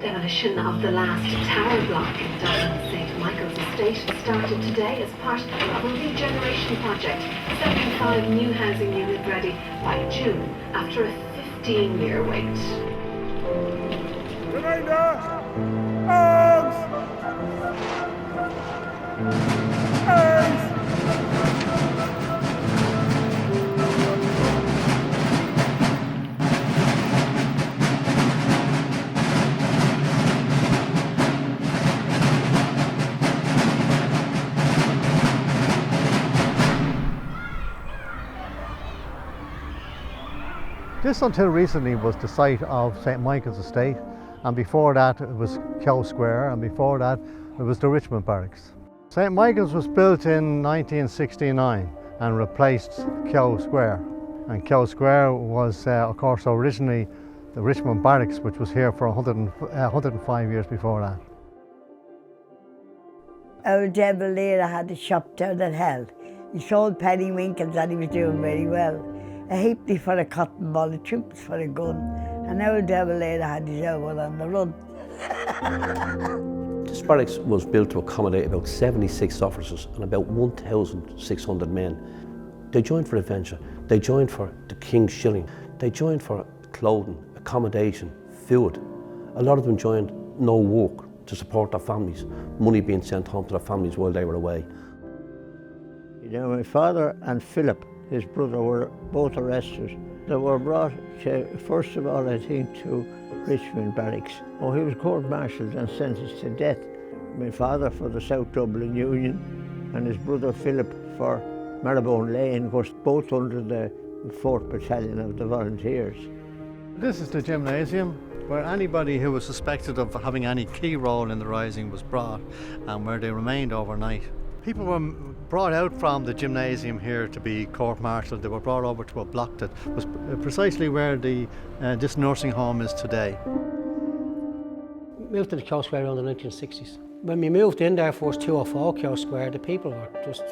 Demolition of the last tower block in Dublin St Michael's Estate started today as part of a regeneration project, 75 new housing units ready by June after a 15-year wait. Reminder! Arms! Arms! This until recently was the site of St Michael's Estate, and before that it was Keogh Square, and before that it was the Richmond Barracks. St Michael's was built in 1969 and replaced Keogh Square. And Keogh Square was of course originally the Richmond Barracks, which was here for 105 years before that. Our devil there had a shop down at Hell. He sold pennywinkles and he was doing very well. A halfpenny for a cotton ball, a twopence for a gun, and our devil there had his elbow on the run. This barracks was built to accommodate about 76 officers and about 1,600 men. They joined for adventure, they joined for the King's shilling, they joined for clothing, accommodation, food. A lot of them joined no work to support their families, money being sent home to their families while they were away. You know, my father and Philip, his brother, were both arrested. They were brought to, first of all, I think, to Richmond Barracks. Oh, he was court-martialed and sentenced to death. My father for the South Dublin Union and his brother Philip for Marylebone Lane, was both under the 4th Battalion of the Volunteers. This is the gymnasium where anybody who was suspected of having any key role in the rising was brought, and where they remained overnight. People were brought out from the gymnasium here to be court-martialed. They were brought over to a block that was precisely where this nursing home is today. Moved to the Keogh Square around the 1960s. When we moved in there for 204 Keogh Square, the people were just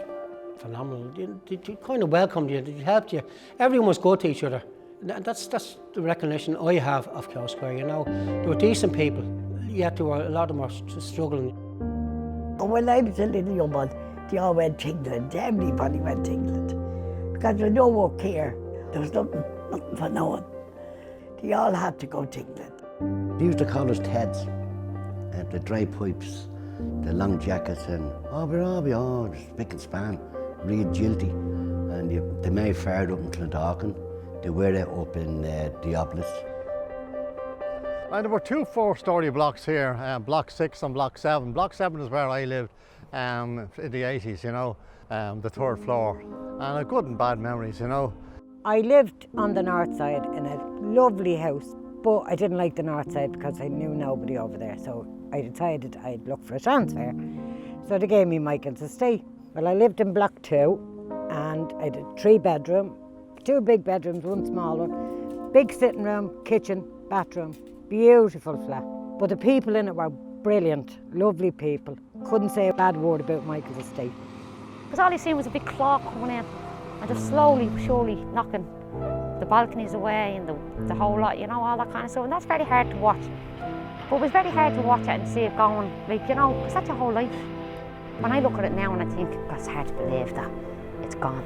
phenomenal. They kind of welcomed you, they helped you. Everyone was good to each other. That's the recognition I have of Keogh Square, you know. They were decent people, yet there were a lot of them were struggling. When I was a little young one, they all went to England. Everybody went to England. Because there was no work here. There was nothing for no one. They all had to go to England. They used to call us Teds, the dry pipes, the long jackets, and spick and span, real jilty. And they made fared up in Clondalkin. They wear it up in Dubliners. And there were two 4-storey blocks here, Block 6 and Block 7. Block 7 is where I lived in the 80s, you know, the 3rd floor. And a good and bad memories, you know. I lived on the north side in a lovely house, but I didn't like the north side because I knew nobody over there. So I decided I'd look for a transfer. So they gave me Michael's Estate. Well, I lived in Block 2 and I had a 3-bedroom, 2 big bedrooms, 1 small one, big sitting room, kitchen, bathroom. Beautiful flat, but the people in it were brilliant, lovely people. Couldn't say a bad word about Michael's Estate. Because all you seen was a big clock coming in and just slowly, surely knocking the balconies away and the whole lot, you know, all that kind of stuff. And that's very hard to watch. But it was very hard to watch it and see it going, like, you know, because that's your whole life. When I look at it now and I think, it's hard to believe that it's gone.